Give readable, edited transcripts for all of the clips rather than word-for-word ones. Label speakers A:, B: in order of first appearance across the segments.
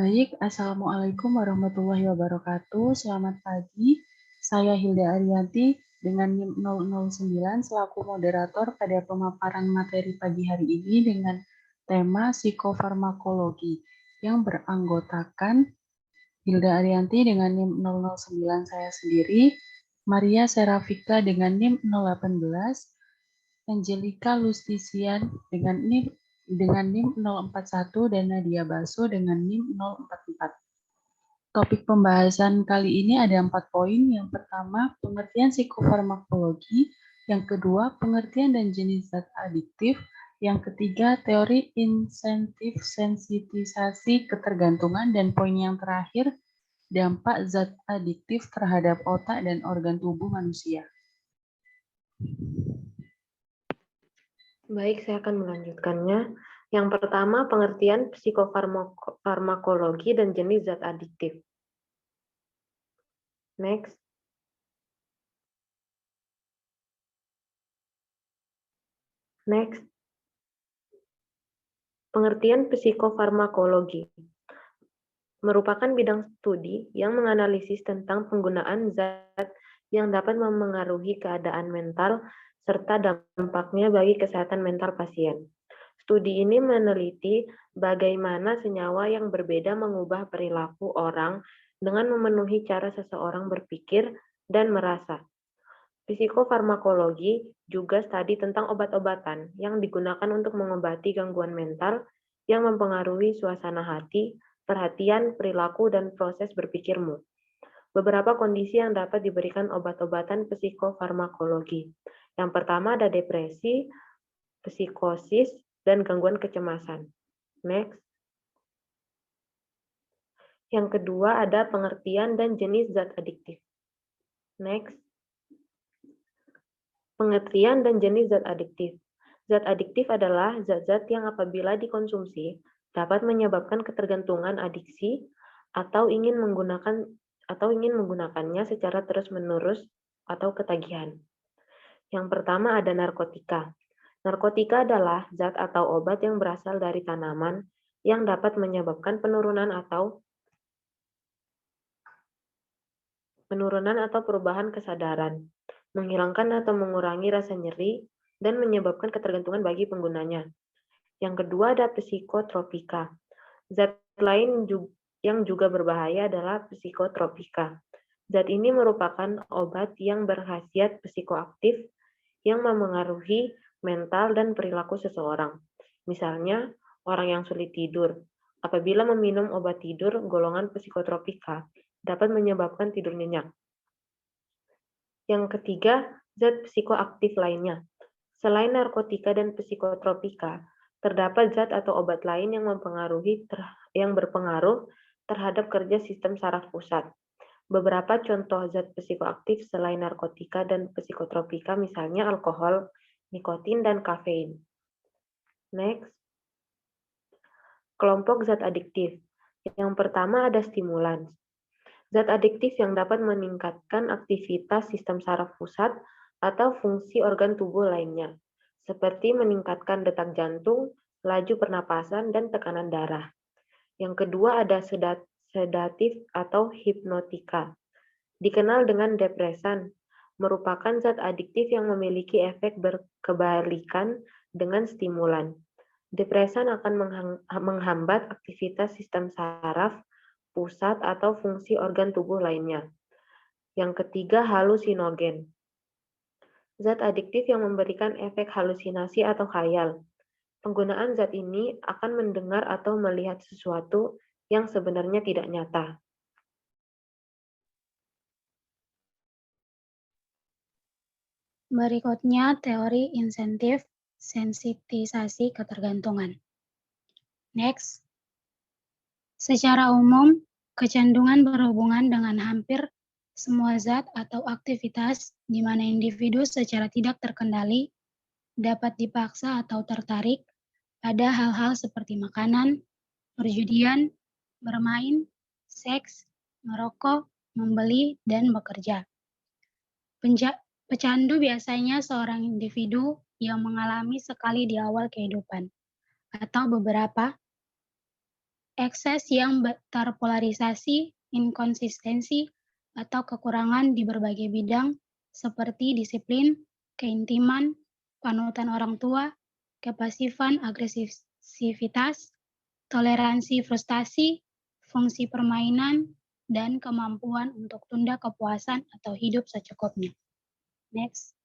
A: Baik, Assalamualaikum warahmatullahi wabarakatuh. Selamat pagi, saya Hilda Ariyanti dengan NIM 009 selaku moderator pada pemaparan materi pagi hari ini dengan tema psikofarmakologi yang beranggotakan Hilda Ariyanti dengan NIM 009 saya sendiri, Maria Serafika dengan NIM 018, Angelika Lustisian dengan NIM 041 dan Nadia Baso dengan NIM 044. Topik pembahasan kali ini ada 4 poin. Yang pertama, pengertian psikofarmakologi. Yang kedua, pengertian dan jenis zat adiktif. Yang ketiga, teori insentif sensitisasi ketergantungan. Dan poin yang terakhir, dampak zat adiktif terhadap otak dan organ tubuh manusia.
B: Baik, saya akan melanjutkannya. Yang pertama, pengertian psikofarmakologi dan jenis zat adiktif. Next. Next. Pengertian psikofarmakologi merupakan bidang studi yang menganalisis tentang penggunaan zat yang dapat memengaruhi keadaan mental serta dampaknya bagi kesehatan mental pasien. Studi ini meneliti bagaimana senyawa yang berbeda mengubah perilaku orang dengan memenuhi cara seseorang berpikir dan merasa. Psikofarmakologi juga studi tentang obat-obatan yang digunakan untuk mengobati gangguan mental yang mempengaruhi suasana hati, perhatian, perilaku, dan proses berpikirmu. Beberapa kondisi yang dapat diberikan obat-obatan psikofarmakologi. Yang pertama ada depresi, psikosis, dan gangguan kecemasan. Next. Yang kedua ada pengertian dan jenis zat adiktif. Next. Pengertian dan jenis zat adiktif. Zat adiktif adalah zat-zat yang apabila dikonsumsi dapat menyebabkan ketergantungan adiksi atau ingin menggunakannya secara terus-menerus atau ketagihan. Yang pertama ada narkotika. Narkotika adalah zat atau obat yang berasal dari tanaman yang dapat menyebabkan penurunan atau perubahan kesadaran, menghilangkan atau mengurangi rasa nyeri, dan menyebabkan ketergantungan bagi penggunanya. Yang kedua ada psikotropika. Zat lain yang juga berbahaya adalah psikotropika. Zat ini merupakan obat yang berkhasiat psikoaktif yang memengaruhi mental dan perilaku seseorang. Misalnya, orang yang sulit tidur. Apabila meminum obat tidur golongan psikotropika, dapat menyebabkan tidur nyenyak. Yang ketiga, zat psikoaktif lainnya. Selain narkotika dan psikotropika, terdapat zat atau obat lain yang berpengaruh terhadap kerja sistem saraf pusat. Beberapa contoh zat psikoaktif selain narkotika dan psikotropika misalnya alkohol, nikotin, dan kafein. Next. Kelompok zat adiktif. Yang pertama ada stimulan. Zat adiktif yang dapat meningkatkan aktivitas sistem saraf pusat atau fungsi organ tubuh lainnya, seperti meningkatkan detak jantung, laju pernapasan, dan tekanan darah. Yang kedua ada sedatif atau hipnotika. Dikenal dengan depresan, merupakan zat adiktif yang memiliki efek berkebalikan dengan stimulan. Depresan akan menghambat aktivitas sistem saraf pusat atau fungsi organ tubuh lainnya. Yang ketiga, halusinogen. Zat adiktif yang memberikan efek halusinasi atau khayal. Penggunaan zat ini akan mendengar atau melihat sesuatu yang sebenarnya tidak nyata.
C: Berikutnya teori insentif sensitisasi ketergantungan. Next. Secara umum, kecenderungan berhubungan dengan hampir semua zat atau aktivitas di mana individu secara tidak terkendali dapat dipaksa atau tertarik pada hal-hal seperti makanan, perjudian, bermain, seks, merokok, membeli, dan bekerja. Pecandu biasanya seorang individu yang mengalami sekali di awal kehidupan, atau beberapa ekses yang terpolarisasi, inkonsistensi, atau kekurangan di berbagai bidang seperti disiplin, keintiman, panutan orang tua, kepasifan agresivitas, toleransi frustasi, fungsi permainan, dan kemampuan untuk tunda kepuasan atau hidup secukupnya. Next.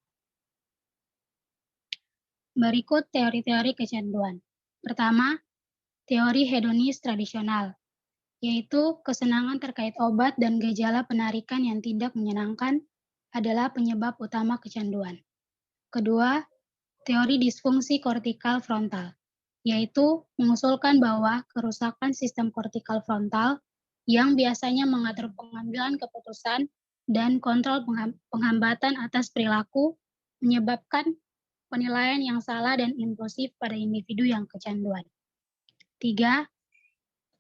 C: Berikut teori-teori kecanduan. Pertama, teori hedonis tradisional, yaitu kesenangan terkait obat dan gejala penarikan yang tidak menyenangkan adalah penyebab utama kecanduan. Kedua, teori disfungsi kortikal frontal, yaitu mengusulkan bahwa kerusakan sistem kortikal frontal yang biasanya mengatur pengambilan keputusan dan kontrol penghambatan atas perilaku menyebabkan penilaian yang salah dan impulsif pada individu yang kecanduan. 3.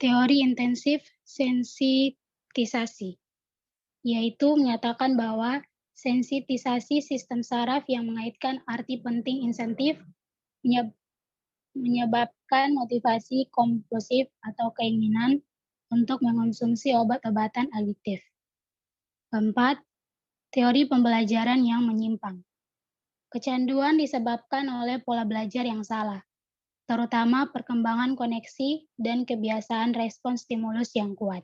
C: Teori intensif sensitisasi, yaitu menyatakan bahwa sensitisasi sistem saraf yang mengaitkan arti penting insentif menyebabkan motivasi kompulsif atau keinginan untuk mengonsumsi obat-obatan adiktif. 4. Teori pembelajaran yang menyimpang. Kecanduan disebabkan oleh pola belajar yang salah, terutama perkembangan koneksi dan kebiasaan respons stimulus yang kuat.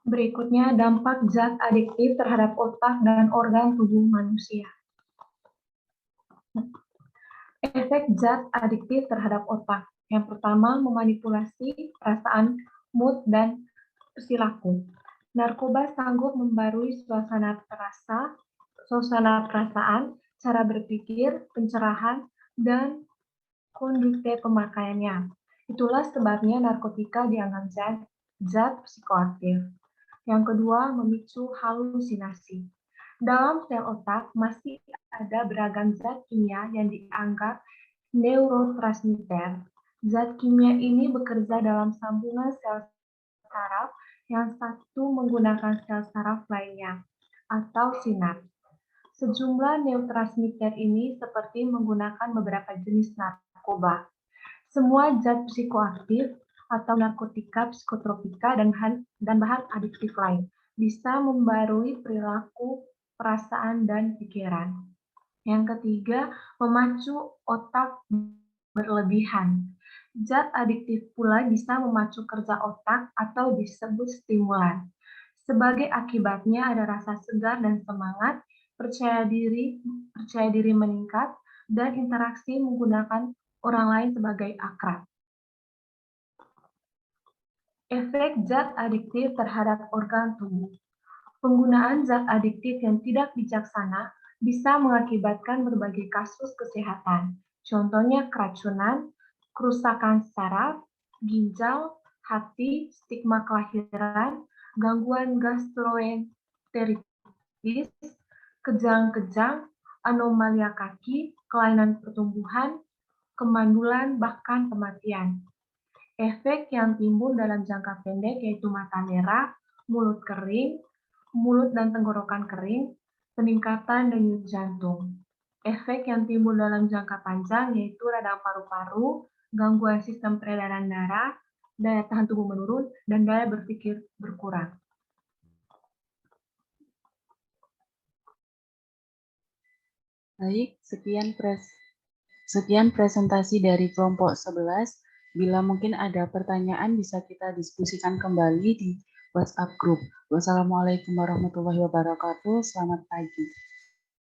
D: Berikutnya, dampak zat adiktif terhadap otak dan organ tubuh manusia. Efek zat adiktif terhadap otak. Yang pertama, memanipulasi perasaan, mood, dan perilaku. Narkoba sanggup membarui suasana perasaan, cara berpikir, pencerahan, dan kondukte pemakaiannya. Itulah sebabnya narkotika dianggap zat psikoaktif. Yang kedua, memicu halusinasi. Dalam sel otak masih ada beragam zat kimia yang dianggap neurotransmitter. Zat kimia ini bekerja dalam sambungan sel saraf yang satu menggunakan sel saraf lainnya, atau sinaps. Sejumlah neurotransmitter ini seperti menggunakan beberapa jenis narkoba. Semua zat psikoaktif atau narkotika, psikotropika, dan bahan adiktif lain bisa membarui perilaku, perasaan, dan pikiran. Yang ketiga, memacu otak berlebihan. Zat adiktif pula bisa memacu kerja otak atau disebut stimulan. Sebagai akibatnya ada rasa segar dan semangat, percaya diri meningkat, dan interaksi menggunakan orang lain sebagai akrab. Efek zat adiktif terhadap organ tubuh. Penggunaan zat adiktif yang tidak bijaksana bisa mengakibatkan berbagai kasus kesehatan. Contohnya keracunan, kerusakan saraf, ginjal, hati, stigma kelahiran, gangguan gastroenteritis, kejang-kejang, anomalia kaki, kelainan pertumbuhan, kemandulan, bahkan kematian. Efek yang timbul dalam jangka pendek yaitu mata merah, mulut kering, mulut dan tenggorokan kering, peningkatan denyut jantung. Efek yang timbul dalam jangka panjang yaitu radang paru-paru, gangguan sistem peredaran darah, daya tahan tubuh menurun, dan daya berpikir berkurang.
A: Baik, sekian presentasi dari kelompok 11. Bila mungkin ada pertanyaan bisa kita diskusikan kembali di WhatsApp group. Wassalamualaikum warahmatullahi wabarakatuh. Selamat pagi.